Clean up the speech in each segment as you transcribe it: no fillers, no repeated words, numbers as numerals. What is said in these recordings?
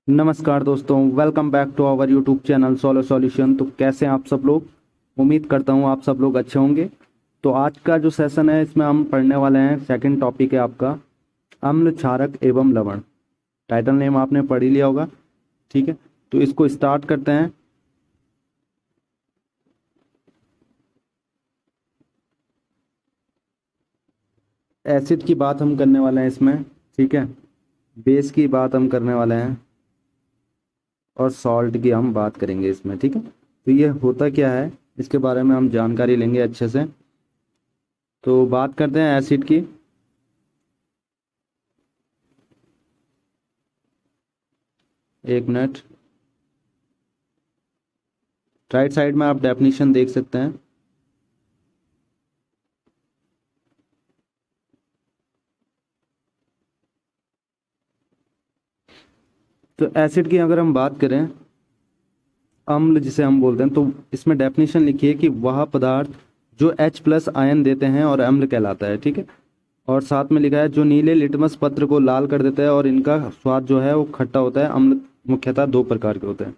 नमस्कार दोस्तों, welcome back to our YouTube channel solo solution. तो कैसे हैं आप सब लोग? उम्मीद करता हूं आप सब लोग अच्छे होंगे। तो आज का जो सेशन है इसमें हम पढ़ने वाले हैं, सेकंड टॉपिक है आपका अम्ल, क्षारक एवं लवण। टाइटल नेम आपने पढ़ ही लिया होगा, ठीक है। तो इसको स्टार्ट करते हैं। एसिड की बात हम करने वाले हैं इसमें, ठीक है। बेस की बात हम करने वाले हैं और सॉल्ट की हम बात करेंगे इसमें, ठीक है। तो ये होता क्या है इसके बारे में हम जानकारी लेंगे अच्छे से। तो बात करते हैं एसिड की। एक मिनट, राइट साइड में आप डेफिनेशन देख सकते हैं। तो एसिड की अगर हम बात करें, अम्ल जिसे हम बोलते हैं, तो इसमें डेफिनेशन लिखी है कि वह पदार्थ जो H+ आयन देते हैं और अम्ल कहलाता है, ठीक है। और साथ में लिखा है जो नीले लिटमस पत्र को लाल कर देता है और इनका स्वाद जो है वो खट्टा होता है। अम्ल मुख्यतः दो प्रकार के होते हैं।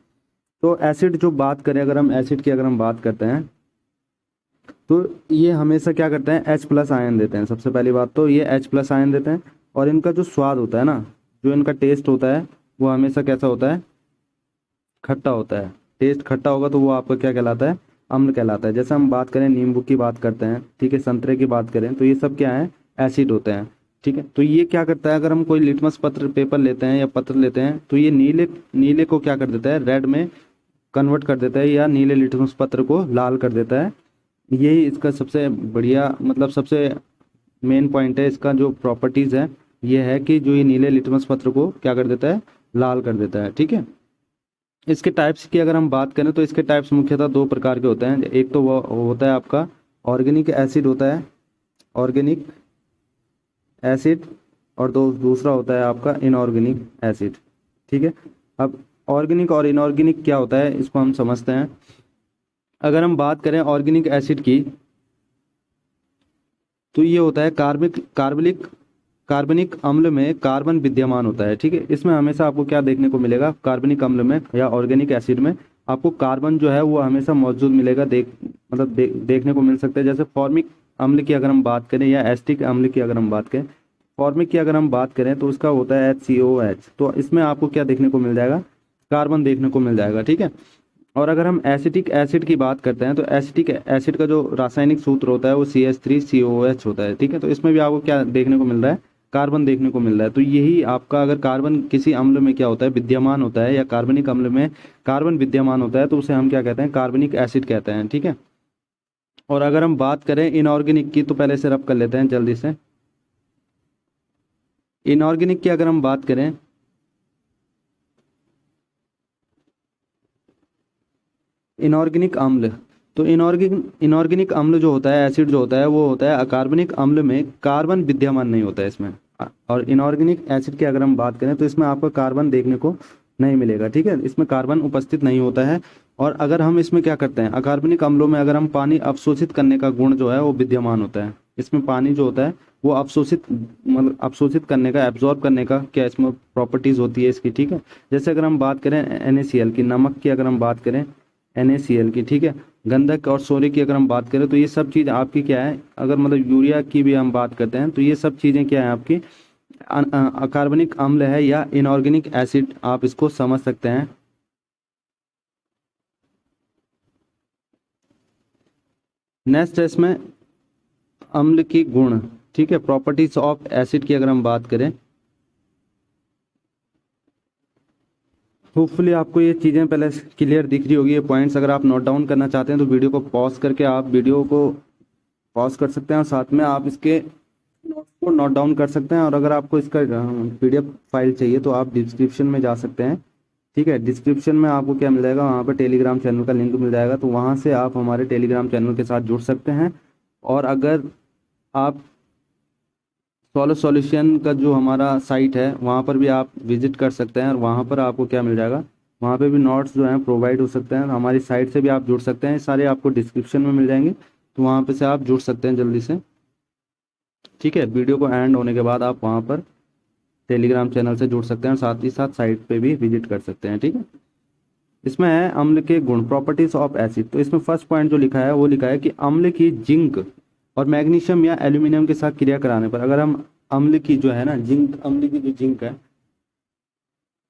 तो एसिड जो बात करें, अगर हम एसिड की अगर हम बात करते हैं तो ये हमेशा क्या करते हैं, H+ आयन देते हैं। सबसे पहली बात तो ये H+ आयन देते हैं और इनका जो स्वाद होता है ना, जो इनका टेस्ट होता है वो हमेशा कैसा होता है, खट्टा होता है। टेस्ट खट्टा होगा तो वो आपका क्या कहलाता है, अम्ल कहलाता है। जैसे हम बात करें नींबू की बात करते हैं, ठीक है, संतरे की बात करें, तो ये सब क्या है, एसिड होते हैं, ठीक है। तो ये क्या करता है, अगर हम कोई लिटमस पत्र पेपर लेते हैं या पत्र लेते हैं तो ये नीले नीले को क्या कर देता है, रेड में कन्वर्ट कर देता है, या नीले लिटमस पत्र को लाल कर देता है। यही इसका सबसे बढ़िया मतलब सबसे मेन पॉइंट है। इसका जो प्रॉपर्टीज है ये है कि जो ये नीले लिटमस पत्र को क्या कर देता है, लाल कर देता है, ठीक है। इसके टाइप्स की अगर हम बात करें तो इसके टाइप्स मुख्यतः दो प्रकार के होते हैं। एक तो वो होता है आपका ऑर्गेनिक एसिड होता है, ऑर्गेनिक एसिड, और दूसरा होता है आपका इनऑर्गेनिक एसिड, ठीक है। अब ऑर्गेनिक और इनऑर्गेनिक क्या होता है इसको हम समझते हैं। अगर हम बात करें ऑर्गेनिक एसिड की, तो ये होता है कार्बनिक अम्ल में कार्बन विद्यमान होता है, ठीक है। इसमें हमेशा आपको क्या देखने को मिलेगा, कार्बनिक अम्ल में या ऑर्गेनिक एसिड में आपको कार्बन जो है वो हमेशा मौजूद मिलेगा। देखने को मिल सकता है। जैसे फॉर्मिक अम्ल की अगर हम बात करें या एसिटिक अम्ल की अगर हम बात करें, फॉर्मिक की अगर हम बात करें तो उसका होता है HCOH। तो इसमें आपको क्या देखने को मिल जाएगा, कार्बन देखने को मिल जाएगा, ठीक है। और अगर हम एसिटिक एसिड की बात करते हैं तो एसिटिक एसिड का जो रासायनिक सूत्र होता है वो CH3COOH होता है, ठीक है। तो इसमें भी आपको क्या देखने को मिल रहा है, कार्बन देखने को मिल रहा है। तो यही आपका अगर कार्बन किसी अम्ल में क्या होता है, विद्यमान होता है, या कार्बनिक अम्ल में कार्बन विद्यमान होता है तो उसे हम क्या कहते हैं, कार्बनिक एसिड कहते हैं, ठीक है। और अगर हम बात करें इनऑर्गेनिक की, तो पहले से रब कर लेते हैं जल्दी से। इनऑर्गेनिक की अगर हम बात करें, इनऑर्गेनिक अम्ल, तो इनऑर्गेनिक अम्ल जो होता है, एसिड जो होता है, वो होता है अकार्बनिक अम्ल में कार्बन विद्यमान नहीं होता है इसमें। और इनऑर्गेनिक एसिड की अगर हम बात करें तो इसमें आपको कार्बन देखने को नहीं मिलेगा, ठीक है। इसमें कार्बन उपस्थित नहीं होता है। और अगर हम इसमें क्या करते हैं, अकार्बनिक अम्लों में अगर हम पानी अवशोषित करने का गुण जो है वो विद्यमान होता है। इसमें पानी जो होता है वो अवशोषित मतलब अवशोषित करने का, एब्जॉर्ब करने का क्या इसमें प्रॉपर्टीज होती है इसकी, ठीक है। जैसे अगर हम बात करें NaCl की, नमक की अगर हम बात करें, NaCl की, ठीक है, गंधक और सोने की अगर हम बात करें तो ये सब चीज़ आपकी क्या है, अगर मतलब यूरिया की भी हम बात करते हैं तो ये सब चीज़ें क्या है आपकी अकार्बनिक अम्ल है या इनऑर्गेनिक एसिड, आप इसको समझ सकते हैं। नेक्स्ट है इसमें अम्ल की गुण, ठीक है, प्रॉपर्टीज ऑफ एसिड की अगर हम बात करें, होपफुली आपको ये चीज़ें पहले क्लियर दिख रही होगी। ये पॉइंट्स अगर आप नोट डाउन करना चाहते हैं तो वीडियो को पॉज करके आप वीडियो को पॉज कर सकते हैं और साथ में आप इसके नोट्स को नोट डाउन कर सकते हैं। और अगर आपको इसका PDF फाइल चाहिए तो आप डिस्क्रिप्शन में जा सकते हैं, ठीक है। डिस्क्रिप्शन में आपको क्या मिल जाएगा, वहाँ पर टेलीग्राम चैनल का लिंक मिल जाएगा, तो वहाँ से आप हमारे टेलीग्राम चैनल के साथ जुड़ सकते हैं। और अगर आप सोलो सॉल्यूशन का जो हमारा साइट है वहाँ पर भी आप विजिट कर सकते हैं और वहाँ पर आपको क्या मिल जाएगा, वहाँ पे भी नोट्स जो हैं प्रोवाइड हो सकते हैं। हमारी साइट से भी आप जुड़ सकते हैं, सारे आपको डिस्क्रिप्शन में मिल जाएंगे, तो वहाँ पे से आप जुड़ सकते हैं जल्दी से, ठीक है। वीडियो को एंड होने के बाद आप वहाँ पर टेलीग्राम चैनल से जुड़ सकते हैं और साथ ही साथ साइट पे भी विजिट कर सकते हैं, ठीक है। इसमें है अम्ल के गुण, प्रॉपर्टीज ऑफ एसिड। तो इसमें फर्स्ट पॉइंट जो लिखा है वो लिखा है कि अम्ल की जिंक और मैग्नीशियम या एल्यूमिनियम के साथ क्रिया कराने पर, अगर हम अम्ल की जो है ना जिंक, अम्ल की जो जिंक है,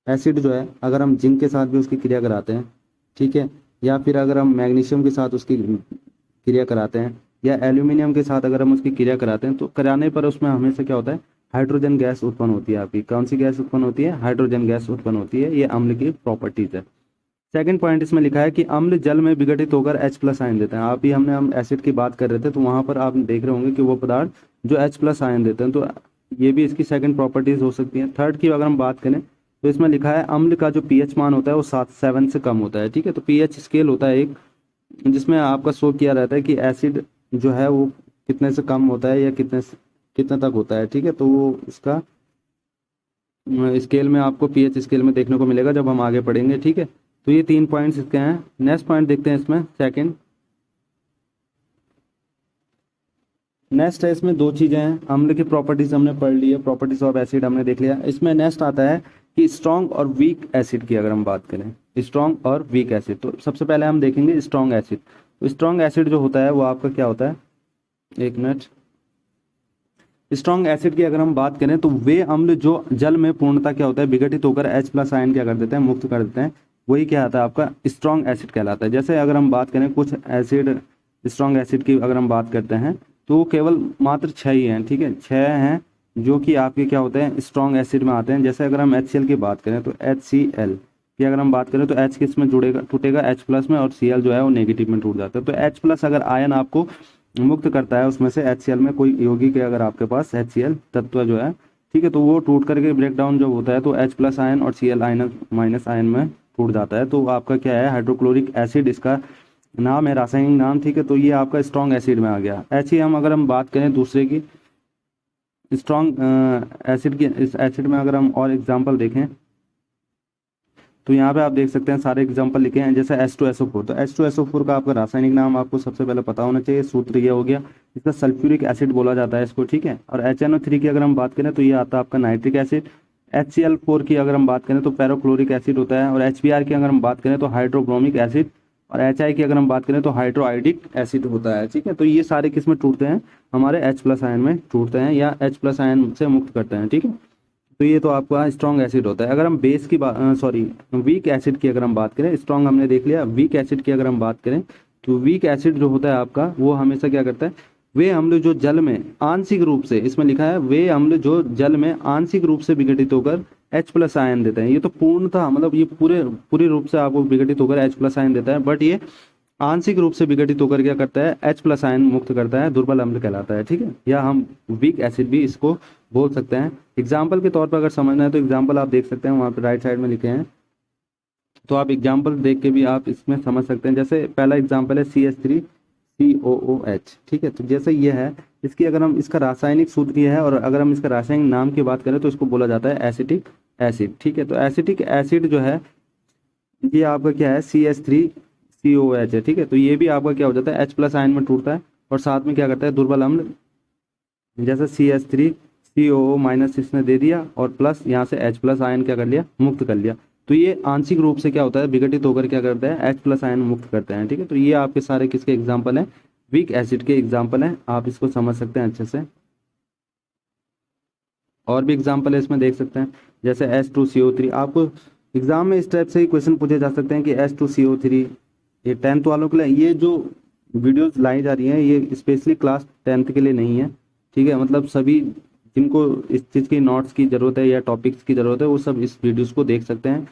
एसिड जो है, अगर हम जिंक के साथ भी उसकी क्रिया कराते हैं, ठीक है, या फिर अगर हम मैग्नीशियम के साथ उसकी क्रिया कराते हैं या एल्यूमिनियम के साथ अगर हम उसकी क्रिया कराते हैं, तो कराने पर उसमें हमेशा क्या होता है, हाइड्रोजन गैस उत्पन्न होती है। आपकी कौन सी गैस उत्पन्न होती है, हाइड्रोजन गैस उत्पन्न होती है। ये अम्ल की प्रॉपर्टीज है। सेकंड पॉइंट इसमें लिखा है कि अम्ल जल में विघटित होकर H+ आयन देते हैं। आप ही हमने हम एसिड की बात कर रहे थे, तो वहां पर आप देख रहे होंगे कि वो पदार्थ जो H+ आयन देते हैं, तो ये भी इसकी सेकंड प्रॉपर्टीज हो सकती है। थर्ड की अगर हम बात करें तो इसमें लिखा है अम्ल का जो pH मान होता है वो 7 से कम होता है, ठीक है। तो pH स्केल होता है एक, जिसमें आपका शो किया रहता है कि एसिड जो है वो कितने से कम होता है या कितने तक होता है, ठीक है। तो वो इसका स्केल में आपको pH स्केल में देखने को मिलेगा जब हम आगे पढ़ेंगे, ठीक है। तो ये 3 पॉइंट्स इसके हैं। नेक्स्ट पॉइंट देखते हैं इसमें, सेकंड। नेक्स्ट है, इसमें 2 चीजें हैं। अम्ल की प्रॉपर्टीज हमने पढ़ ली है, प्रॉपर्टीज ऑफ एसिड हमने देख लिया। इसमें नेक्स्ट आता है कि स्ट्रॉन्ग और वीक एसिड की अगर हम बात करें, स्ट्रॉन्ग और वीक एसिड। तो सबसे पहले हम देखेंगे स्ट्रॉन्ग एसिड। तो स्ट्रॉन्ग एसिड जो होता है वो आपका क्या होता है, एक मिनट। स्ट्रॉन्ग एसिड की अगर हम बात करें तो वे अम्ल जो जल में पूर्णतः क्या होता है, विघटित होकर H+ आयन क्या कर देते हैं, मुक्त कर देते हैं, वही क्या आता है, आपका स्ट्रॉन्ग एसिड कहलाता है। जैसे अगर हम बात करें कुछ एसिड, स्ट्रॉन्ग एसिड की अगर हम बात करते हैं तो वो केवल मात्र 6 ही हैं, ठीक है, 6 हैं जो कि आपके क्या होते हैं, स्ट्रॉन्ग एसिड में आते हैं। जैसे अगर हम HCl की बात करें तो HCl की अगर हम बात करें तो H किस में जुड़ेगा, टूटेगा H+ में, और Cl जो है वो नेगेटिव में टूट जाता है। तो H+ अगर आयन आपको मुक्त करता है उसमें से HCl में, कोई यौगिक है अगर आपके पास HCl तत्व जो है, ठीक है, तो वो टूट करके ब्रेक डाउन जब होता है तो H+ आयन और Cl माइनस आयन में टूट जाता है। तो आपका क्या है, हाइड्रोक्लोरिक एसिड इसका नाम है, रासायनिक नाम, ठीक है। तो ये आपका स्ट्रॉन्ग एसिड में आ गया। ऐसे ही हम अगर हम बात करें दूसरे की, स्ट्रॉन्ग एसिड की, इस एसिड में अगर हम और एग्जांपल देखें तो यहाँ पे आप देख सकते हैं सारे एग्जांपल लिखे हैं। जैसे H2SO4, तो H2SO4 का आपका रासायनिक नाम आपको सबसे पहले पता होना चाहिए, सूत्र ये हो गया। इसका सल्फ्यूरिक एसिड बोला जाता है इसको, ठीक है। और HNO3 की अगर हम बात करें तो ये आता है आपका नाइट्रिक एसिड। HCl4 की अगर हम बात करें तो पैरोक्लोरिक एसिड होता है। और HBr की अगर हम बात करें तो हाइड्रोब्रोमिक एसिड। और HI की अगर हम बात करें तो हाइड्रोआइडिक एसिड होता है, ठीक है। तो ये सारे किस में टूटते हैं, हमारे H+ आयन में टूटते हैं या H+ आयन से मुक्त करते हैं, ठीक है। तो ये तो आपका स्ट्रॉन्ग एसिड होता है। अगर हम बेस की बात, सॉरी, वीक एसिड की अगर हम बात करें, स्ट्रॉन्ग हमने देख लिया, वीक एसिड की अगर हम बात करें तो वीक एसिड जो होता है आपका वो हमेशा क्या करता है, वे अम्ल जो जल में आंशिक रूप से, इसमें लिखा है वे अम्ल जो जल में आंशिक रूप से विघटित होकर H+ आयन देते हैं। ये तो पूर्णतः मतलब ये पूरे रूप से आपको विघटित होकर H+ आयन देता है, बट ये आंशिक रूप से विघटित होकर क्या करता है, H+ आयन मुक्त करता है, दुर्बल अम्ल कहलाता है, ठीक है। या हम वीक एसिड भी इसको बोल सकते हैं। एग्जाम्पल के तौर पर अगर समझना है तो एग्जाम्पल आप देख सकते हैं, वहाँ पे राइट साइड में लिखे हैं, तो आप एग्जाम्पल देख के भी आप इसमें समझ सकते हैं। जैसे पहला एग्जाम्पल है CH3COOH, ठीक है। तो जैसे ये है, इसकी अगर हम, इसका रासायनिक सूत्र ये है, और अगर हम इसका रासायनिक नाम की बात करें तो इसको बोला जाता है एसिटिक एसिड, ठीक है। तो एसिटिक एसिड जो है ये आपका क्या है, CH3COOH है, ठीक है। तो ये भी आपका क्या हो जाता है, H+ आयन में टूटता है और साथ में क्या करता है, दुर्बल अम्ल, जैसे CH3COO माइनस इसने दे दिया और प्लस यहाँ से H+ आयन क्या कर लिया, मुक्त कर लिया। तो ये आंशिक रूप से क्या होता है, विघटित होकर क्या करता है, H+ आयन मुक्त करते हैं, ठीक है। तो ये आपके सारे किसके एग्जाम्पल हैं, वीक एसिड के एग्जाम्पल हैं। आप इसको समझ सकते हैं अच्छे से। और भी एग्जाम्पल है इसमें देख सकते हैं, जैसे H2CO3। आपको एग्जाम में इस टाइप से ही क्वेश्चन पूछे जा सकते हैं कि H2CO3, ये 10th वालों के लिए ये जो वीडियोस लाई जा रही हैं ये स्पेशली क्लास 10th के लिए नहीं है, ठीक है। मतलब सभी जिनको इस चीज़ की नोट्स की ज़रूरत है या टॉपिक्स की ज़रूरत है वो सब इस वीडियोस को देख सकते हैं,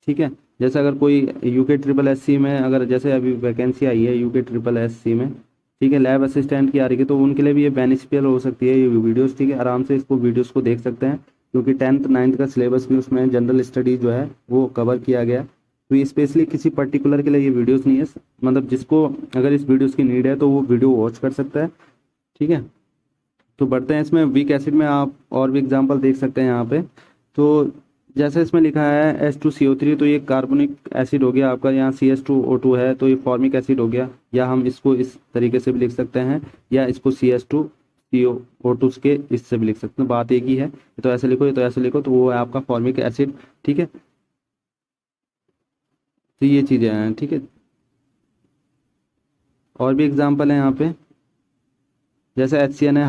ठीक है। जैसे अगर कोई UK SSC में, अगर जैसे अभी वैकेंसी आई है UK SSC में, ठीक है, लैब असिस्टेंट की आ रही है, तो उनके लिए भी ये बेनिफिशियल हो सकती है ये वीडियोस, ठीक है। आराम से इसको वीडियोस को देख सकते हैं, क्योंकि 10th 9th का सिलेबस भी उसमें जनरल स्टडी जो है वो कवर किया गया। तो ये स्पेशली किसी पर्टिकुलर के लिए ये वीडियोस नहीं है, मतलब जिसको अगर इस वीडियोस की नीड है तो वो वीडियो वॉच कर सकता है, ठीक है। तो बढ़ते हैं इसमें, वीक एसिड में आप और भी एग्जांपल देख सकते हैं यहाँ पे। तो जैसे इसमें लिखा है H2CO3, तो ये कार्बोनिक एसिड हो गया आपका, यहाँ CH2O2 है तो ये फॉर्मिक एसिड हो गया, या हम इसको इस तरीके से भी लिख सकते हैं, या इसको CO2 के इससे भी लिख सकते हैं, बात एक ही है। ये तो ऐसे लिखो, ये तो ऐसे लिखो, तो वो है आपका फॉर्मिक एसिड, ठीक है। तो ये चीज़ें हैं, ठीक है। और भी एग्जाम्पल है यहाँ पे, जैसे HCN है,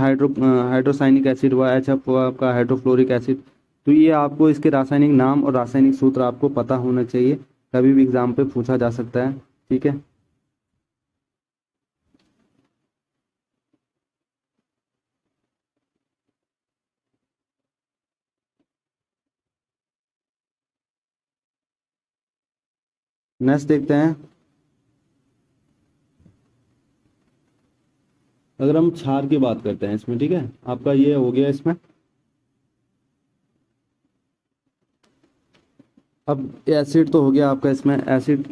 हाइड्रोसाइनिक एसिड हुआ, HF हुआ आपका हाइड्रोफ्लोरिक एसिड। तो ये आपको इसके रासायनिक नाम और रासायनिक सूत्र आपको पता होना चाहिए, कभी भी एग्जाम पे पूछा जा सकता है, ठीक है। नेक्स्ट देखते हैं, अगर हम क्षार की बात करते हैं इसमें, ठीक है, आपका ये हो गया इसमें। अब एसिड तो हो गया आपका, इसमें एसिड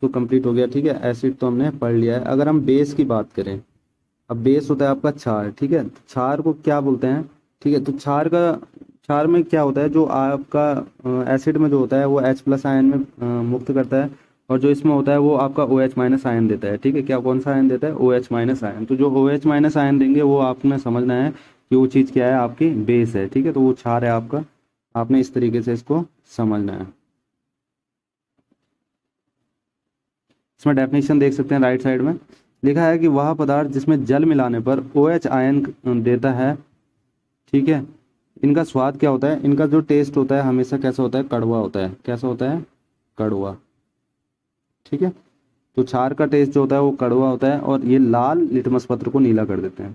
तो कंप्लीट हो गया, ठीक है, एसिड तो हमने पढ़ लिया है। अगर हम बेस की बात करें, अब बेस होता है आपका क्षार, ठीक है। क्षार को क्या बोलते हैं, ठीक है। तो क्षार में क्या होता है, जो आपका एसिड में जो होता है वो H+ आयन में मुक्त करता है, और जो इसमें होता है वो आपका OH- आयन देता है, ठीक है। क्या कौन सा आयन देता है, OH- आयन। तो जो OH- आयन देंगे वो आपने समझना है कि वो चीज़ क्या है, आपकी बेस है, ठीक है। तो वो क्षार है आपका, आपने इस तरीके से इसको समझना है। इसमें डेफिनेशन देख सकते हैं, राइट साइड में लिखा है कि वह पदार्थ जिसमें जल मिलाने पर OH आयन देता है, ठीक है। इनका स्वाद क्या होता है, इनका जो टेस्ट होता है हमेशा कैसा होता है, कड़वा होता है। कैसा होता है, कड़वा, ठीक है। तो क्षार का टेस्ट जो होता है वो कड़वा होता है, और ये लाल लिटमस पत्र को नीला कर देते हैं।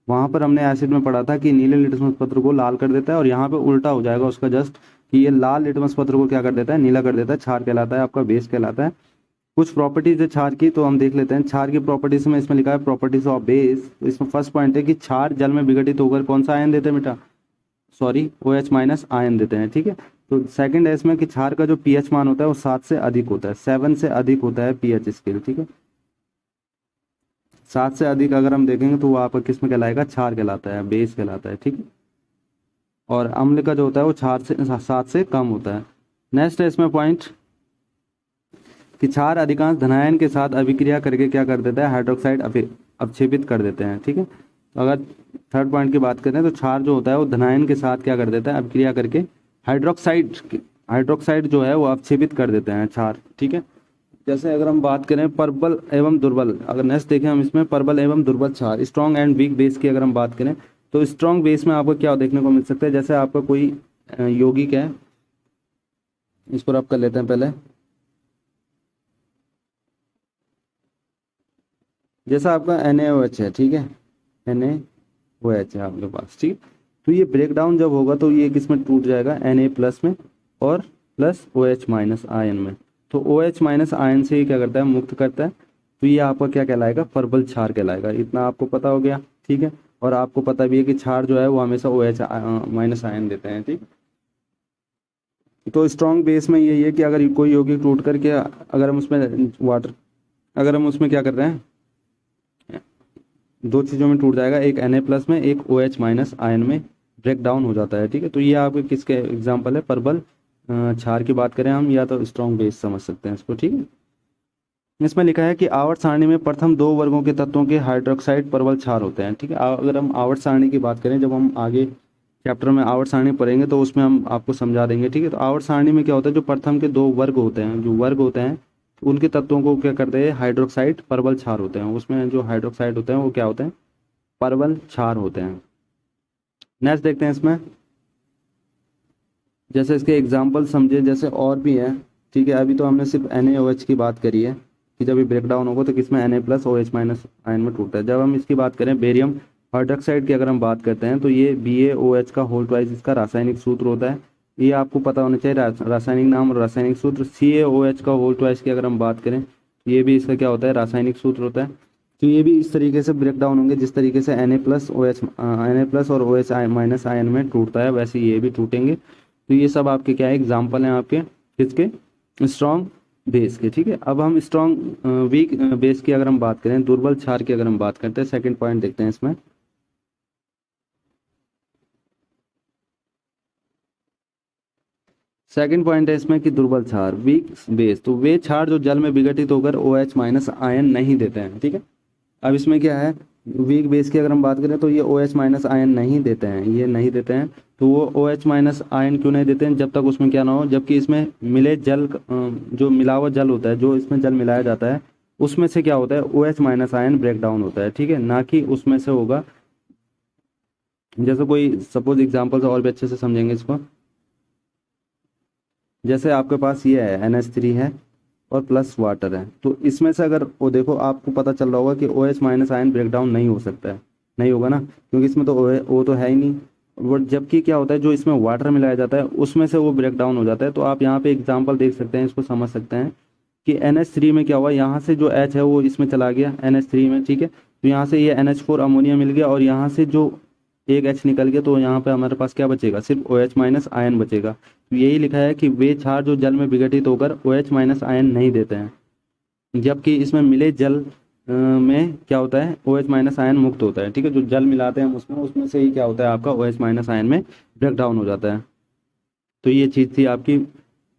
वहां पर हमने एसिड में पढ़ा था कि नीले लिटमस पत्र को लाल कर देता है, और यहाँ पे उल्टा हो जाएगा उसका जस्ट, कि ये लाल लिटमस पत्र को क्या कर देता है, नीला कर देता है। क्षार कहलाता है आपका, बेस कहलाता है। कुछ प्रॉपर्टीज है क्षार की, तो हम देख लेते हैं। क्षार की प्रॉपर्टीज में इसमें लिखा है प्रॉपर्टीज ऑफ बेस। तो इसमें फर्स्ट पॉइंट है कि क्षार जल में विघटित होकर कौन सा आयन देते हैं बेटा, सॉरी, OH- आयन देते हैं, ठीक है। तो सेकंड है इसमें कि क्षार का जो pH मान होता है वो 7 से अधिक होता है, 7 से अधिक होता है pH स्केल, ठीक है। 7 से अधिक अगर हम देखेंगे तो वो आपका किस में कहलाएगा, क्षार कहलाता है, बेस कहलाता है, ठीक है। और अम्ल का जो होता है वो क्षार से 7 से कम होता है। नेक्स्ट है इसमें पॉइंट कि क्षार अधिकांश धनायन के साथ अभिक्रिया करके क्या कर देता है, हाइड्रोक्साइड अवक्षेपित कर देते हैं, ठीक है। तो अगर थर्ड पॉइंट की बात करें तो क्षार जो होता है वो धनायन के साथ क्या कर देता है, अभिक्रिया करके हाइड्रोक्साइड जो है वो अवक्षेपित कर देते हैं क्षार, ठीक है। जैसे अगर हम बात करें प्रबल एवं दुर्बल, अगर नेक्स्ट देखें हम इसमें प्रबल एवं दुर्बल क्षार, स्ट्रॉन्ग एंड वीक बेस की अगर हम बात करें, तो स्ट्रॉन्ग बेस में आपको क्या देखने को मिल सकता है, जैसे आपका कोई यौगिक है, इस पर आप कर लेते हैं पहले। जैसा आपका NaOH है, ठीक है, NaOH है आपके पास, ठीक। तो ये ब्रेक डाउन जब होगा तो ये किस में टूट जाएगा, Na+ में और प्लस OH- आयन में। तो OH- आयन से ही क्या करता है, मुक्त करता है। तो ये आपका क्या कहलाएगा, प्रबल क्षार कहलाएगा। इतना आपको पता हो गया, ठीक है। और आपको पता भी है कि क्षार जो है वो हमेशा OH- आयन देते हैं, ठीक। तो स्ट्रॉन्ग बेस में यही है कि अगर कोई यौगिक टूट करके अगर हम उसमें वाटर, अगर हम उसमें क्या कर रहे हैं, दो चीज़ों में टूट जाएगा, एक Na+ में, एक OH- आयन में ब्रेक डाउन हो जाता है, ठीक है। तो ये आपके किसके एग्जाम्पल है, प्रबल क्षार की बात करें हम, या तो स्ट्रॉन्ग बेस समझ सकते हैं इसको, ठीक है। इसमें लिखा है कि आवर्त सारणी में प्रथम दो वर्गों के तत्वों के हाइड्रोक्साइड प्रबल क्षार होते हैं, ठीक है। अगर हम आवर्त सारणी की बात करें, जब हम आगे चैप्टर में आवर्त सारणी पढ़ेंगे तो उसमें हम आपको समझा देंगे, ठीक है। तो आवर्त सारणी में क्या होता है, जो प्रथम के दो वर्ग होते हैं, जो वर्ग होते हैं उनके तत्वों को क्या करते हैं, हाइड्रोक्साइड प्रबल क्षार होते हैं। उसमें जो हाइड्रोक्साइड होते हैं वो क्या होते हैं, प्रबल क्षार होते हैं। नेक्स्ट देखते हैं इसमें, जैसे इसके एग्जाम्पल समझे, जैसे और भी हैं, ठीक है। अभी तो हमने सिर्फ NaOH की बात करी है कि जब ये ब्रेक डाउन होगा तो किसमें Na+ OH- आयन में टूटता है। जब हम इसकी बात करें बेरियम हाइड्रोक्साइड की अगर हम बात करते हैं, तो ये BaOH का होल ट्वाइस इसका रासायनिक सूत्र होता है। ये आपको पता होना चाहिए, रासायनिक नाम और रासायनिक सूत्र। CaOH का होल ट्वाइस की अगर हम बात करें, तो ये भी इसका क्या होता है, रासायनिक सूत्र होता है। तो ये भी इस तरीके से ब्रेक डाउन होंगे, जिस तरीके से Na+ और OH- आयन में टूटता है, वैसे ये भी टूटेंगे। तो ये सब आपके क्या है, एग्जाम्पल हैं आपके किसके, स्ट्रॉन्ग बेस के, ठीक है। अब हम स्ट्रॉन्ग वीक बेस की अगर हम बात करें, दुर्बल क्षार की अगर हम बात करते हैं, सेकंड पॉइंट देखते हैं इसमें। सेकंड पॉइंट है इसमें कि दुर्बल क्षार, वीक बेस, तो वे क्षार जो जल में विघटित होकर OH- आयन नहीं देते हैं, ठीक है। अब इसमें क्या है, वीक बेस की अगर हम बात करें तो ये OH माइनस आयन नहीं देते हैं, ये नहीं देते हैं। तो वो OH माइनस आयन क्यों नहीं देते हैं? जब तक उसमें क्या ना हो, जबकि इसमें मिले जल जो मिला हुआ जल होता है, जो इसमें जल मिलाया जाता है, उसमें से क्या होता है, OH minus ion break down होता है, ठीक है, ना कि उसमें से होगा। जैसे कोई सपोज एग्जाम्पल से और भी अच्छे से समझेंगे इसको। जैसे आपके पास ये है NH3 है और प्लस वाटर है, तो इसमें से अगर वो देखो, आपको पता चल रहा होगा कि OH minus ion break down नहीं हो सकता है, नहीं होगा ना, क्योंकि इसमें तो O तो है ही नहीं। वो जबकि क्या होता है, जो इसमें वाटर मिलाया जाता है उसमें से वो ब्रेक डाउन हो जाता है। तो आप यहाँ पे एग्जाम्पल देख सकते हैं, इसको समझ सकते हैं कि NH3 में क्या हुआ, यहाँ से जो H है वो इसमें चला गया NH3 में, ठीक है, तो यहाँ से ये NH4 अमोनिया मिल गया, और यहाँ से जो एक H निकल गया, तो यहाँ पे हमारे पास क्या बचेगा, सिर्फ OH माइनस आयन बचेगा। तो यही लिखा है कि वे क्षार जो जल में विघटित होकर OH माइनस आयन नहीं देते हैं, जबकि इसमें मिले जल में क्या होता है, OH माइनस आयन मुक्त होता है, ठीक है, जो जल मिलाते हैं हम उसमें, उसमें से ही क्या होता है आपका OH माइनस आयन में ब्रेक डाउन हो जाता है। तो ये चीज़ थी आपकी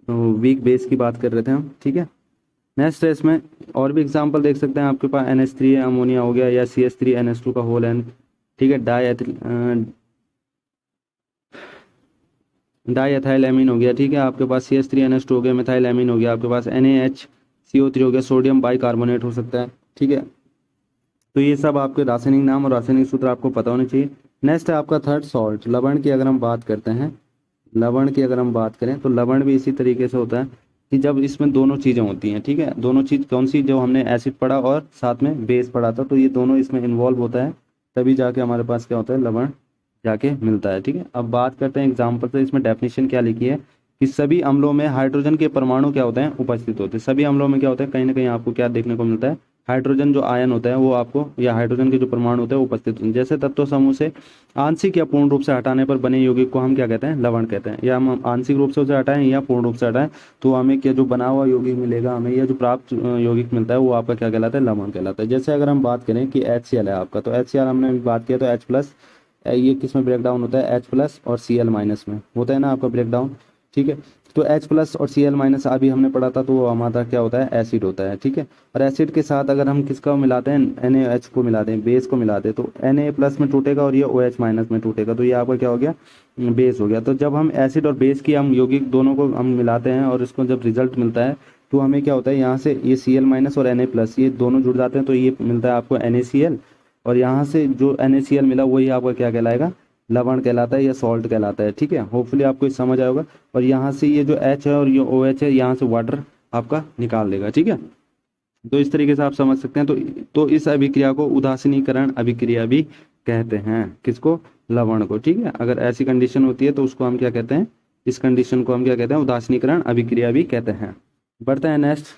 वीक बेस की बात कर रहे थे हम, ठीक है। नेक्स्ट है, इसमें और भी एग्जांपल देख सकते हैं, आपके पास NH3 है, अमोनिया हो गया, या CH3NH2 का होल एन, ठीक है, डाई एथाइल एमीन हो गया, ठीक है, आपके पास CH3NH2 हो गया, मिथाइल एमीन हो गया, आपके पास NaHCO3 हो गया, सोडियम बाइकार्बोनेट हो सकता है, ठीक है। तो ये सब आपके रासायनिक नाम और रासायनिक सूत्र आपको पता होने चाहिए। नेक्स्ट है आपका थर्ड, सॉल्ट, लवण की अगर हम बात करते हैं, लवण की अगर हम बात करें तो लवण भी इसी तरीके से होता है कि जब इसमें दोनों चीज़ें होती हैं, ठीक है, दोनों चीज़ कौन सी, जो हमने एसिड पढ़ा और साथ में बेस पढ़ा था, तो ये दोनों इसमें इन्वॉल्व होता है, तभी जाके हमारे पास क्या होता है, लवण जाके मिलता है, ठीक है। अब बात करते हैं एग्जाम्पल से, इसमें डेफिनेशन क्या लिखी है कि सभी अम्लों में हाइड्रोजन के परमाणु क्या होते हैं, उपस्थित होते हैं। सभी अम्लों में क्या होता है, कहीं ना कहीं आपको क्या देखने को मिलता है, हाइड्रोजन जो आयन होता है वो आपको, या हाइड्रोजन के जो परमाणु होते हैं वो उपस्थित होते हैं। जैसे तत्व समूह से आंशिक या पूर्ण रूप से हटाने पर बने यौगिक को हम क्या कहते हैं, लवण कहते हैं। या हम आंशिक रूप से उसे हटाएं या पूर्ण रूप से हटाएं, तो हमें क्या जो बना हुआ यौगिक मिलेगा हमें, या जो प्राप्त यौगिक मिलता है वो आपका क्या कहलाता है, लवण कहलाता है। जैसे अगर हम बात करें कि HCl है आपका, तो HCl हमने अभी बात किया, तो H प्लस, ये किस में ब्रेक डाउन होता है, H प्लस और Cl माइनस में होता है ना आपका ब्रेक डाउन, ठीक है। तो H प्लस और Cl माइनस अभी हमने पढ़ा था, तो वो हमारा क्या होता है, एसिड होता है, ठीक है। और एसिड के साथ अगर हम किसका मिलाते हैं, NaH को मिलाते हैं, बेस को मिलाते हैं, तो Na प्लस में टूटेगा और ये OH माइनस में टूटेगा, तो ये आपका क्या हो गया, बेस हो गया। तो जब हम एसिड और बेस की हम यौगिक दोनों को हम मिलाते हैं और इसको जब रिजल्ट मिलता है, तो हमें क्या होता है, यहाँ से ये Cl माइनस और Na प्लस ये दोनों जुड़ जाते हैं, तो ये मिलता है आपको NaCl, और यहाँ से जो NaCl मिला वही आपका क्या कहलाएगा, लवण कहलाता है या सॉल्ट कहलाता है, ठीक है। होपफुली आपको ये समझ आएगा। और यहाँ से ये जो H है और ये OH है, यहाँ से वाटर आपका निकाल देगा, ठीक है। तो इस तरीके से आप समझ सकते हैं। तो इस अभिक्रिया को उदासीनीकरण अभिक्रिया भी कहते हैं, किसको, लवण को, ठीक है। अगर ऐसी कंडीशन होती है तो उसको हम क्या कहते हैं, इस कंडीशन को हम क्या कहते हैं, उदासीनीकरण अभिक्रिया भी कहते हैं। बढ़ते हैं नेक्स्ट।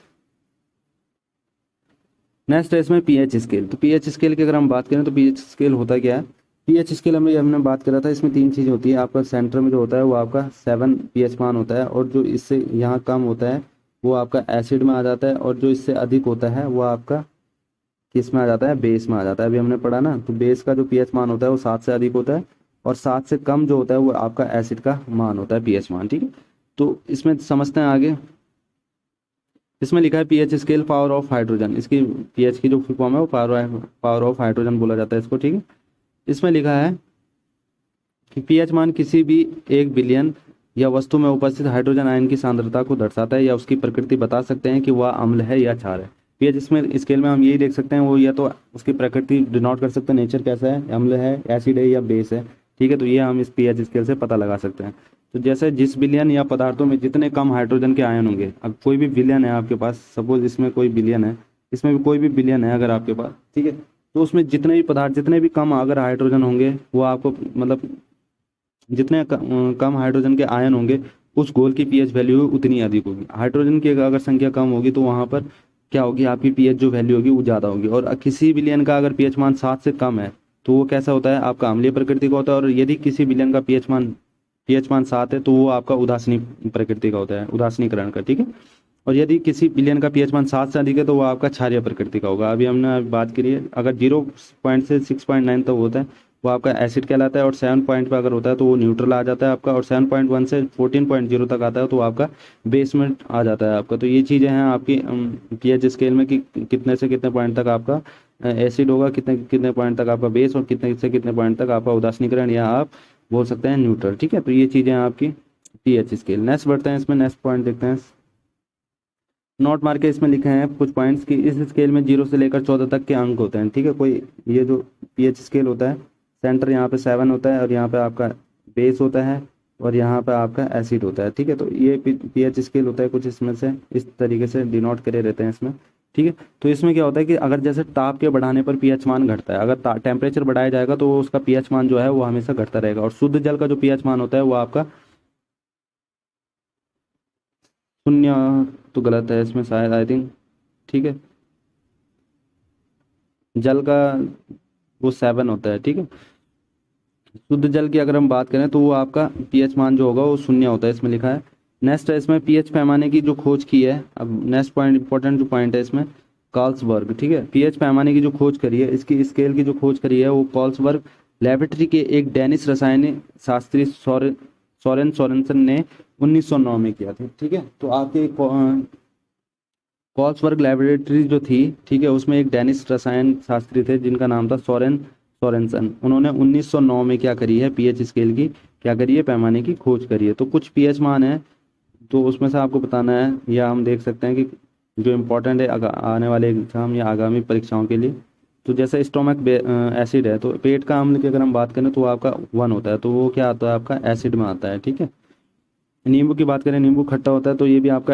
नेक्स्ट है इसमें pH स्केल। तो pH स्केल की अगर हम बात करें तो pH स्केल होता क्या है, pH स्केल हमने बात करा था, इसमें तीन चीज़ होती है। आपका सेंटर में जो होता है वो आपका 7 pH मान होता है, और जो इससे यहाँ कम होता है वो आपका एसिड में आ जाता है, और जो इससे अधिक होता है वो आपका किस में आ जाता है, बेस में आ जाता है। अभी हमने पढ़ा ना, तो बेस का जो pH मान होता है वो 7 से अधिक होता है, और 7 से कम जो होता है वो आपका एसिड का मान होता है, pH मान, ठीक है। तो इसमें समझते हैं आगे। इसमें लिखा है pH scale power of hydrogen, इसकी pH की जो फुल फॉर्म है वो पावर ऑफ हाइड्रोजन बोला जाता है इसको, ठीक है। इसमें लिखा है कि pH मान किसी भी 1 बिलियन या वस्तु में उपस्थित हाइड्रोजन आयन की सांद्रता को दर्शाता है, या उसकी प्रकृति बता सकते हैं कि वह अम्ल है या क्षार है। pH इसमें स्केल में हम यही देख सकते हैं, वो या तो उसकी प्रकृति डिनोट कर सकते हैं, नेचर कैसा है, अम्ल है, एसिड है या बेस है, ठीक है। तो ये हम इस pH स्केल से पता लगा सकते हैं। तो जैसे जिस बिलियन या पदार्थों में जितने कम हाइड्रोजन के आयन होंगे, अब कोई भी बिलियन है आपके पास, सपोज इसमें कोई बिलियन है, इसमें भी कोई भी बिलियन है अगर आपके पास, ठीक है, तो उसमें जितने भी पदार्थ, जितने भी कम अगर हाइड्रोजन होंगे, वो आपको मतलब जितने कम हाइड्रोजन के आयन होंगे, उस गोल की pH वैल्यू उतनी अधिक होगी। हाइड्रोजन की अगर संख्या कम होगी तो वहाँ पर क्या होगी, आपकी pH जो वैल्यू होगी वो ज़्यादा होगी। और किसी बिलियन का अगर pH मान 7 से कम है तो वो कैसा होता है, आपका अम्लीय प्रकृति का होता है। और यदि किसी बिलियन का pH मान 7 है तो वो आपका उदासीनी प्रकृति का होता है, उदासीनीकरण का, ठीक है। और यदि किसी बिलियन का pH मान 7 से अधिक है तो वो आपका क्षारीय प्रकृति का होगा। अभी हमने बात करी है, अगर 0 से 6.9 तक होता है वो आपका एसिड कहलाता है, और 7 पॉइंट पे अगर होता है तो वो न्यूट्रल आ जाता है आपका, और 7.1 से 14.0 तक आता है तो आपका बेस में आ जाता है आपका। तो ये चीज़ें हैं आपकी पीएच स्केल में कि कितने से कितने पॉइंट तक आपका एसिड होगा, कितने कितने पॉइंट तक आपका बेस, और कितने से कितने पॉइंट तक आपका उदासीनीकरण, या आप बोल सकते हैं न्यूट्रल। ठीक है, तो ये चीज़ें हैं आपकी पीएच स्केल। नेक्स्ट बढ़ते हैं, इसमें नेक्स्ट पॉइंट देखते हैं। नोट मार के इसमें लिखे हैं कुछ पॉइंट्स कि इस स्केल में 0 से लेकर 14 तक के अंक होते हैं। ठीक है, कोई ये जो पीएच स्केल होता है, सेंटर यहाँ पे 7 होता है, और यहाँ पे आपका बेस होता है, और यहाँ पे आपका एसिड होता है। ठीक है, तो ये पीएच स्केल होता है कुछ इसमें से इस तरीके से डिनोट करे रहते हैं इसमें। ठीक है, तो इसमें क्या होता है कि अगर जैसे ताप के बढ़ाने पर पीएच मान घटता है, अगर टेम्परेचर बढ़ाया जाएगा तो उसका पीएच मान जो है वो हमेशा घटता रहेगा। और शुद्ध जल का जो पीएच मान होता है वो आपका शून्य, तो गलत है इसमें शायद, आई थिंक। ठीक है, जल का वो 7 होता है। ठीक है, शुद्ध जल की अगर हम बात करें तो वो आपका पीएच मान जो होगा वो 0 होता है, इसमें लिखा है। नेक्स्ट है इसमें पीएच पैमाने की जो खोज की है। अब नेक्स्ट पॉइंट, इंपॉर्टेंट जो पॉइंट है इसमें, कार्लसबर्ग। ठीक है, पीएच पैमाने की जो खोज करी है, इसकी स्केल की जो खोज करी है वो कार्लसबर्ग लेबोरेटरी के एक डेनिश रसायन शास्त्री सोरेन सोरेनसन ने 1909 में किया था। ठीक है, तो आपके कार्लसबर्ग लेबोरेटरी जो थी, ठीक है, उसमें एक डेनिश रसायन शास्त्री थे जिनका नाम था सोरेनसन। उन्होंने 1909 में क्या करी है, पीएच स्केल की क्या करी है, पैमाने की खोज करी है। तो कुछ पीएच मान है, तो उसमें से आपको बताना है, या हम देख सकते हैं कि जो इम्पोर्टेंट है आने वाले एग्जाम या आगामी परीक्षाओं के लिए। तो जैसे स्टोमक एसिड है, तो पेट का अम्ल की अगर हम बात करें तो वो आपका 1 होता है, तो वो क्या आता है आपका एसिड में आता है। ठीक है, नींबू की बात करें, नींबू खट्टा होता है तो ये भी आपका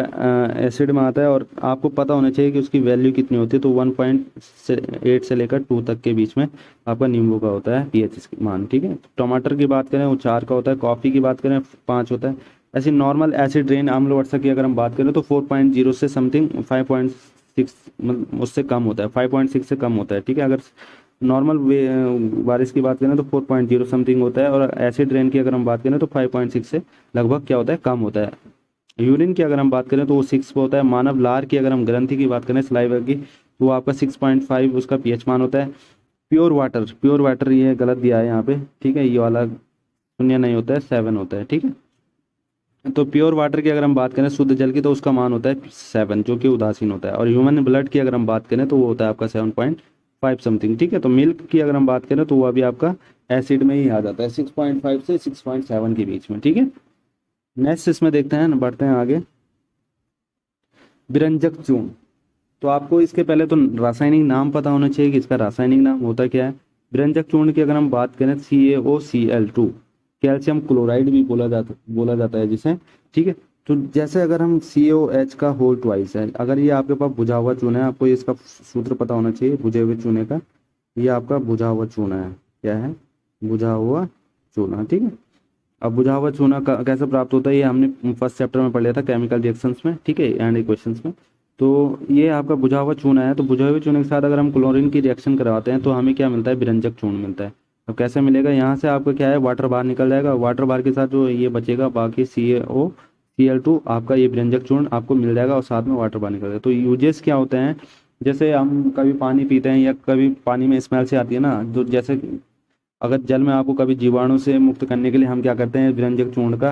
एसिड में आता है, और आपको पता होना चाहिए कि उसकी वैल्यू कितनी होती है। तो 1.8 से लेकर 2 तक के बीच में आपका नींबू का होता है पीएच मान। ठीक है, टमाटर की बात करें वो 4 का होता है, कॉफ़ी की बात करें 5 होता है। ऐसी नॉर्मल एसिड रेन अम्ल वर्षा की अगर हम बात करें तो 4.0 से समथिंग 5.6, मतलब उससे कम होता है, 5.6 से कम होता है। ठीक है, अगर नॉर्मल बारिश की बात करें तो 4.0 समथिंग होता है, और एसिड रेन की अगर हम बात करें तो 5.6 से लगभग क्या होता है, कम होता है। यूरिन की अगर हम बात करें तो वो 6 पे होता है। मानव लार की अगर हम ग्रंथि की बात करें, सलाइवा की, तो वो आपका 6.5 उसका पीएच मान होता है। प्योर वाटर ये गलत दिया है यहाँ पे। ठीक है, ये वाला 0 नहीं होता है, 7 होता है। ठीक है, तो प्योर वाटर की अगर हम बात करें, शुद्ध जल की, तो उसका मान होता है 7, जो कि उदासीन होता है। और ह्यूमन ब्लड की अगर हम बात करें तो वो होता है आपका 7.5 समथिंग। ठीक है, तो मिल्क की अगर हम बात करें तो वो अभी आपका एसिड में ही आ जाता है, 6.5 से 6.7 के बीच में। ठीक है, नेक्स्ट इसमें देखते हैं, बढ़ते हैं आगे। विरंजक चूर्ण, तो आपको इसके पहले तो रासायनिक नाम पता होना चाहिए कि इसका रासायनिक नाम होता क्या है। विरंजक चूर्ण की अगर हम बात करें, CaOCl2, कैल्शियम क्लोराइड भी बोला जाता है जिसे। ठीक है, तो जैसे अगर हम CaOH का होल ट्वाइस है, अगर ये आपके पास बुझा हुआ चूना है, आपको इसका सूत्र पता होना चाहिए बुझे हुए चूने का। ये आपका बुझा हुआ चूना है, क्या है, बुझा हुआ चूना। ठीक है, अब बुझा हुआ चूना कैसे प्राप्त होता है, ये हमने फर्स्ट चैप्टर में पढ़ लिया था केमिकल रिएक्शंस में। ठीक है, एंड इक्वेशंस में। तो ये आपका बुझा हुआ चूना है, तो बुझे हुए चूने के साथ अगर हम क्लोरीन की रिएक्शन करवाते हैं तो हमें क्या मिलता है, विरंजक चूर्ण मिलता है। अब कैसे मिलेगा, यहाँ से आपका क्या है, वाटर बाहर निकल जाएगा, वाटर बाहर के साथ जो ये बचेगा बाकी CaOCl2, आपका ये विरंजक चूर्ण आपको मिल जाएगा, और साथ में वाटर बाहर निकल जाएगा। तो यूजेस क्या होते हैं, जैसे हम कभी पानी पीते हैं या कभी पानी में स्मेल से आती है ना, तो जैसे अगर जल में आपको कभी जीवाणु से मुक्त करने के लिए हम क्या करते हैं, विरंजक चूर्ण का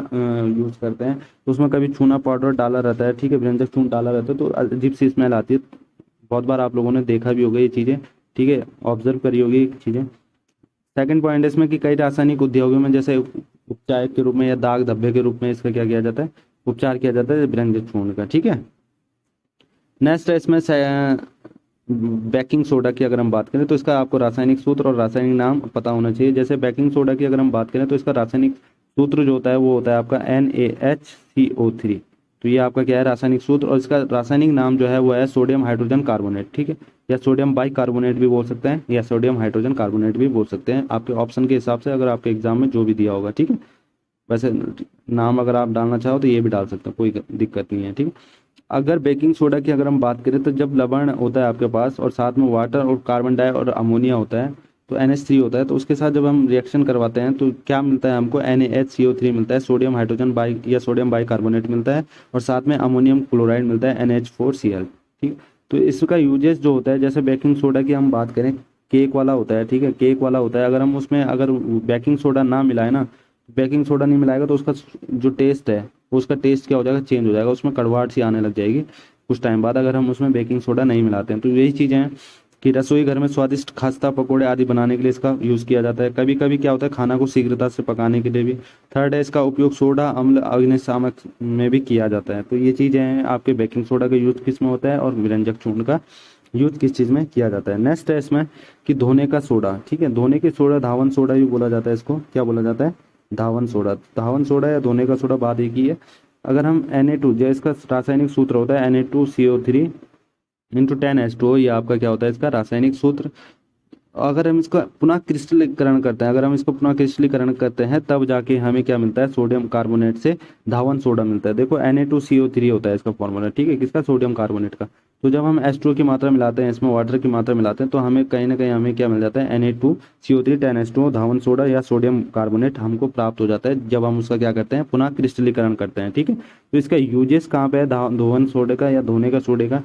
यूज करते हैं। तो उसमें कभी चूना पाउडर डाला रहता है, ठीक है, विरंजक चूर्ण डाला रहता है, तो अजीब सी स्मेल आती है। बहुत बार आप लोगों ने देखा भी होगा ये चीज़ें, ठीक है, ऑब्जर्व करी होगी ये चीज़ें। सेकंड पॉइंट है इसमें कि कई रासायनिक उद्योगों में जैसे उपचार के रूप में या दाग धब्बे के रूप में इसका क्या किया जाता है, उपचार किया जाता है विरंजक चूर्ण का। ठीक है, नेक्स्ट है इसमें बेकिंग सोडा की अगर हम बात करें तो इसका आपको रासायनिक सूत्र और रासायनिक नाम पता होना चाहिए। जैसे बेकिंग सोडा की अगर हम बात करें तो इसका रासायनिक सूत्र जो होता है वो होता है आपका NaHCO3। तो ये आपका क्या है, रासायनिक सूत्र, और इसका रासायनिक नाम जो है वो है सोडियम हाइड्रोजन कार्बोनेट। ठीक है, या सोडियम बाइकार्बोनेट भी बोल सकते हैं, या सोडियम हाइड्रोजन कार्बोनेट भी बोल सकते हैं, आपके ऑप्शन के हिसाब से, अगर आपके एग्जाम में जो भी दिया होगा। ठीक है, वैसे नाम अगर आप डालना चाहो तो ये भी डाल सकते हैं, कोई दिक्कत नहीं है। ठीक है, अगर बेकिंग सोडा की अगर हम बात करें तो जब लवण होता है आपके पास और साथ में वाटर और कार्बन डाई और अमोनिया होता है, तो NH3 होता है, तो उसके साथ जब हम रिएक्शन करवाते हैं तो क्या मिलता है हमको, NaHCO3 मिलता है, सोडियम हाइड्रोजन बाई या सोडियम बाइकार्बोनेट मिलता है, और साथ में अमोनियम क्लोराइड मिलता है NH4Cl। ठीक, तो इसका यूजेस जो होता है, जैसे बेकिंग सोडा की हम बात करें केक वाला होता है, ठीक है, केक वाला होता है। अगर हम उसमें अगर बेकिंग सोडा ना मिलाए ना, बेकिंग सोडा नहीं मिलाएगा तो उसका जो टेस्ट है उसका टेस्ट क्या हो जाएगा, चेंज हो जाएगा, उसमें कड़वाहट सी आने लग जाएगी कुछ टाइम बाद, अगर हम उसमें बेकिंग सोडा नहीं मिलाते हैं। तो यही चीज़ें हैं कि रसोई घर में स्वादिष्ट खस्ता पकौड़े आदि बनाने के लिए इसका यूज़ किया जाता है। कभी कभी क्या होता है, खाना को शीघ्रता से पकाने के लिए भी। थर्ड है, इसका उपयोग सोडा अम्ल अग्निशामक में भी किया जाता है। तो ये चीज़ें हैं, आपके बेकिंग सोडा का यूज़ किस में होता है और व्यंजक चूर्ण का यूज़ किस चीज़ में किया जाता है। नेक्स्ट है इसमें कि धोने का सोडा, ठीक है, धोने की सोडा धावन सोडा भी बोला जाता है, इसको क्या बोला जाता है, धावन सोडा। धावन सोडा या धोने का सोडा बात एक ही है। अगर हम Na2 जो इसका रासायनिक सूत्र होता है Na2CO3 × 10H2O, ये आपका क्या होता है इसका रासायनिक सूत्र। अगर हम इसका पुनः क्रिस्टलीकरण करते हैं, अगर हम इसको पुनः क्रिस्टलीकरण करते हैं तब जाके हमें क्या मिलता है, सोडियम कार्बोनेट से धावन सोडा मिलता है। देखो Na2CO3 होता है इसका फॉर्मूला, ठीक है, किसका, सोडियम कार्बोनेट का। तो जब हम H2O की मात्रा मिलाते हैं, इसमें वाटर की मात्रा मिलाते हैं, तो हमें कहीं ना कहीं हमें क्या मिल जाता है, Na2CO3 10H2O धावन सोडा या सोडियम कार्बोनेट हमको प्राप्त हो जाता है जब हम उसका क्या करते हैं, पुनः क्रिस्टलीकरण करते हैं, ठीक है। तो इसका यूजेस कहाँ पे है, धोवन सोडे का या धोने का सोडे का।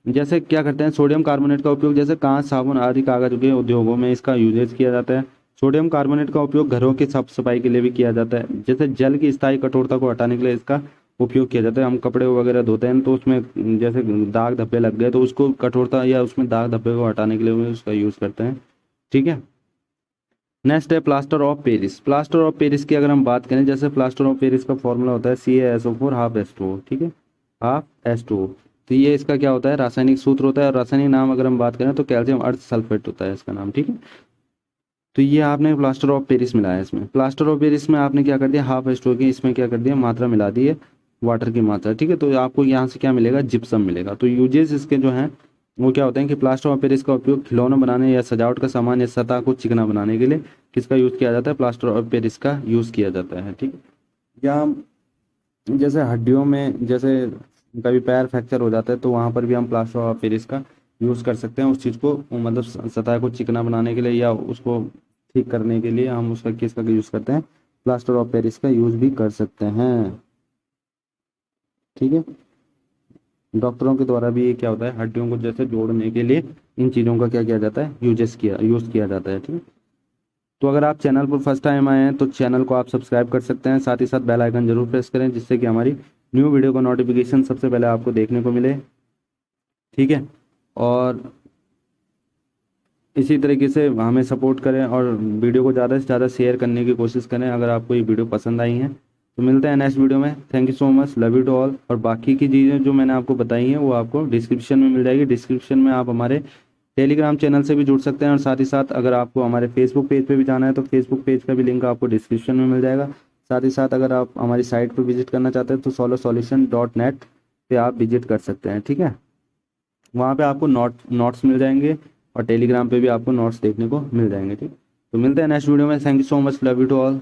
जैसे क्या करते हैं, सोडियम कार्बोनेट का उपयोग जैसे कांच, साबुन आदि कागज के उद्योगों में इसका यूजेज किया जाता है। सोडियम कार्बोनेट का उपयोग घरों की साफ सफाई के लिए भी किया जाता है। जैसे जल की स्थायी कठोरता को हटाने के लिए इसका उपयोग किया जाता है। हम कपड़े वगैरह धोते हैं तो उसमें जैसे दाग धब्बे लग गए तो उसको कठोरता या उसमें दाग धब्बे को हटाने के लिए भी उसका यूज़ करते हैं, ठीक है। नेक्स्ट है plaster of Paris. Plaster of Paris की अगर हम बात करें, जैसे प्लास्टर ऑफ पेरिस का फॉर्मूला होता है CaSO4 हाफ H2O, ठीक है, हाफ H2O। तो ये इसका क्या होता है, रासायनिक सूत्र होता है। और रासायनिक नाम अगर हम बात करें तो कैल्शियम अर्थ सल्फेट होता है इसका नाम, ठीक है। तो ये आपने प्लास्टर ऑफ पेरिस मिलाया इसमें। प्लास्टर ऑफ पेरिस में आपने क्या कर दिया, हाफ H2O की इसमें क्या कर दिया, मात्रा मिला दी है, वाटर की मात्रा, ठीक है। तो आपको यहाँ से क्या मिलेगा, जिप्सम मिलेगा। तो यूजेस इसके जो हैं वो क्या होते हैं कि प्लास्टर ऑफ पेरिस का उपयोग खिलौना बनाने या सजावट का सामान या सतह को चिकना बनाने के लिए किसका यूज़ किया जाता है, प्लास्टर ऑफ पेरिस का यूज़ किया जाता है, ठीक है। या जैसे हड्डियों में जैसे कभी पैर फ्रैक्चर हो जाता है तो वहाँ पर भी हम प्लास्टर ऑफ पेरिस का यूज़ कर सकते हैं, उस चीज़ को मतलब सतह को चिकना बनाने के लिए या उसको ठीक करने के लिए हम उसका किसका यूज़ करते हैं, प्लास्टर ऑफ पेरिस का यूज़ भी कर सकते हैं, ठीक है। डॉक्टरों के द्वारा भी ये क्या होता है, हड्डियों को जैसे जोड़ने के लिए इन चीज़ों का क्या किया जाता है, यूज़ किया जाता है, ठीक है। तो अगर आप चैनल पर फर्स्ट टाइम आए हैं तो चैनल को आप सब्सक्राइब कर सकते हैं, साथ ही साथ बेल आइकन जरूर प्रेस करें जिससे कि हमारी न्यू वीडियो का नोटिफिकेशन सबसे पहले आपको देखने को मिले, ठीक है। और इसी तरीके से हमें सपोर्ट करें और वीडियो को ज़्यादा से ज़्यादा शेयर करने की कोशिश करें अगर आपको ये वीडियो पसंद आई है। तो मिलते हैं नेक्स्ट वीडियो में। Thank you so much, love you to all. और बाकी की चीज़ें जो मैंने आपको बताई हैं वो आपको डिस्क्रिप्शन में मिल जाएगी। डिस्क्रिप्शन में आप हमारे टेलीग्राम चैनल से भी जुड़ सकते हैं और साथ ही साथ अगर आपको हमारे फेसबुक पेज पे भी जाना है तो फेसबुक पेज का भी लिंक आपको डिस्क्रिप्शन में मिल जाएगा। साथ ही साथ अगर आप हमारी साइट पर विजिट करना चाहते हैं तो solosolution.net पे आप विजिट कर सकते हैं, ठीक है। वहाँ पे आपको नोट्स मिल जाएंगे और टेलीग्राम पे भी आपको नोट्स देखने को मिल जाएंगे, ठीक। तो मिलते हैं नेक्स्ट वीडियो में। Thank you so much, love you to all.